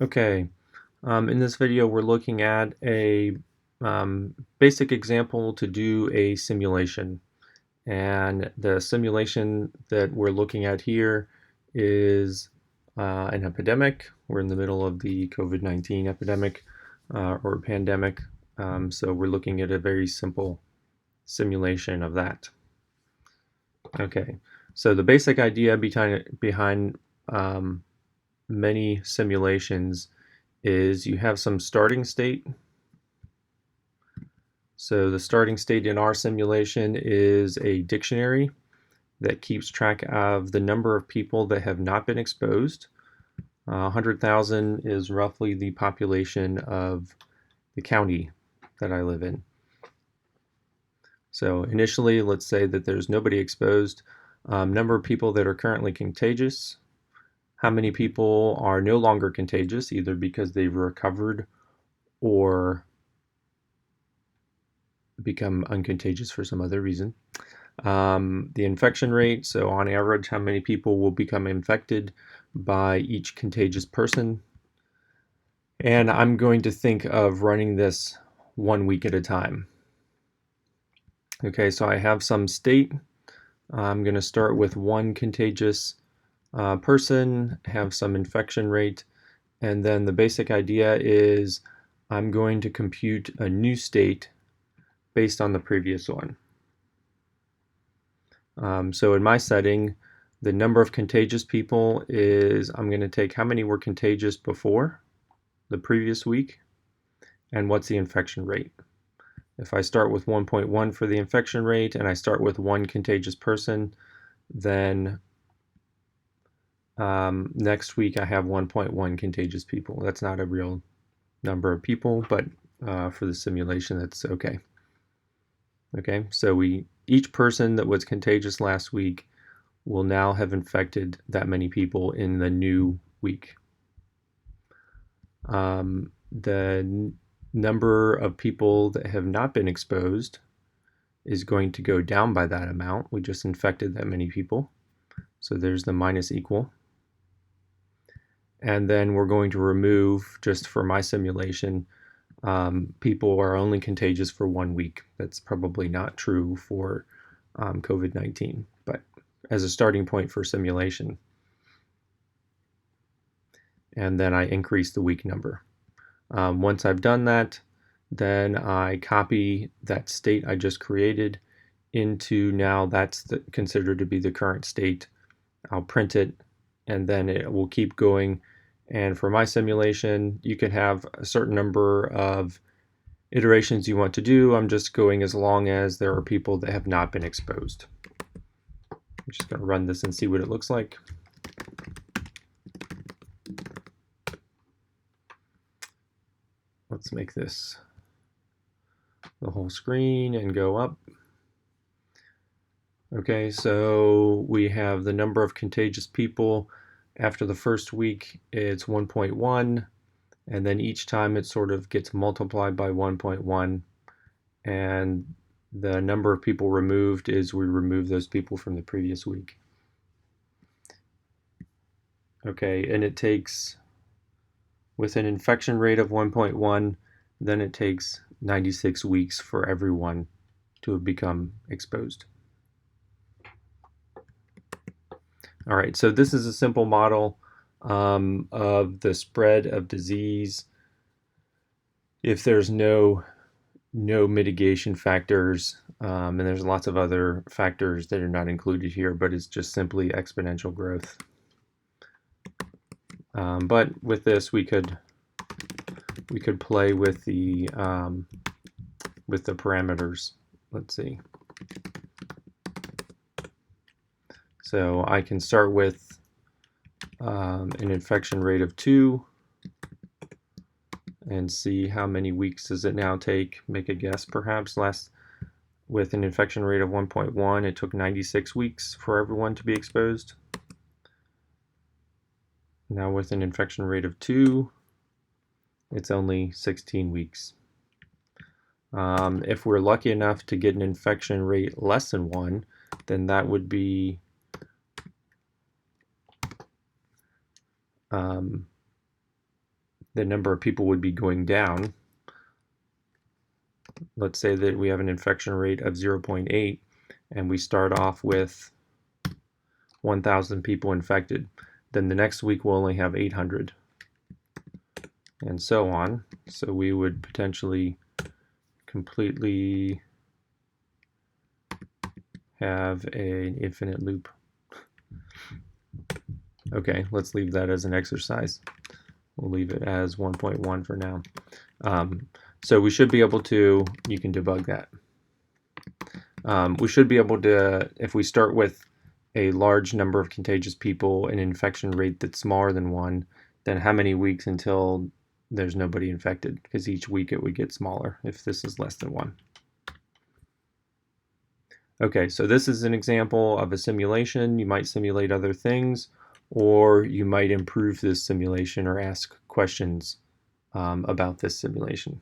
Okay, in this video we're looking at a basic example to do a simulation. And the simulation that we're looking at here is an epidemic. We're in the middle of the COVID-19 epidemic or pandemic. So we're looking at a very simple simulation of that. Okay, so the basic idea behind many simulations is you have some starting state. So the starting state in our simulation is a dictionary that keeps track of the number of people that have not been exposed. 100,000 is roughly the population of the county that I live in. So initially, let's say that there's nobody exposed. Number of people that are currently contagious. How many people are no longer contagious, either because they've recovered or become uncontagious for some other reason. The infection rate, so on average, how many people will become infected by each contagious person. And I'm going to think of running this 1 week at a time. Okay, so I have some state. I'm going to start with one contagious person, have some infection rate, and then the basic idea is I'm going to compute a new state based on the previous one. So in my setting, the number of contagious people is, I'm going to take how many were contagious before the previous week, and what's the infection rate. If I start with 1.1 for the infection rate, and I start with one contagious person, then next week I have 1.1 contagious people. That's not a real number of people, but for the simulation, that's okay. Okay, so each person that was contagious last week will now have infected that many people in the new week. The number of people that have not been exposed is going to go down by that amount. We just infected that many people. So there's the minus equal. And then we're going to remove, just for my simulation, people are only contagious for 1 week. That's probably not true for COVID-19, but as a starting point for simulation. And then I increase the week number. Once I've done that, then I copy that state I just created into, now that's considered to be the current state. I'll print it, and then it will keep going. And for my simulation, you can have a certain number of iterations you want to do. I'm just going as long as there are people that have not been exposed. I'm just going to run this and see what it looks like. Let's make this the whole screen and go up. Okay, so we have the number of contagious people. After the first week, it's 1.1, and then each time it sort of gets multiplied by 1.1, and the number of people removed is we remove those people from the previous week. Okay, and it takes, with an infection rate of 1.1, then it takes 96 weeks for everyone to have become exposed. All right, so this is a simple model of the spread of disease if there's no mitigation factors, and there's lots of other factors that are not included here, but it's just simply exponential growth. But with this, we could play with the parameters. Let's see. So I can start with an infection rate of 2 and see how many weeks does it now take. Make a guess, perhaps. With an infection rate of 1.1, it took 96 weeks for everyone to be exposed. Now with an infection rate of 2, it's only 16 weeks. If we're lucky enough to get an infection rate less than 1, then that would be the number of people would be going down. Let's say that we have an infection rate of 0.8 and we start off with 1,000 people infected. Then the next week we'll only have 800, and so on. So we would potentially completely have an infinite loop. Okay, let's leave that as an exercise. We'll leave it as 1.1 for now. So we should be able to, you can debug that. We should be able to, if we start with a large number of contagious people, an infection rate that's smaller than 1, then how many weeks until there's nobody infected? Because each week it would get smaller if this is less than 1. Okay, so this is an example of a simulation. You might simulate other things, or you might improve this simulation or ask questions about this simulation.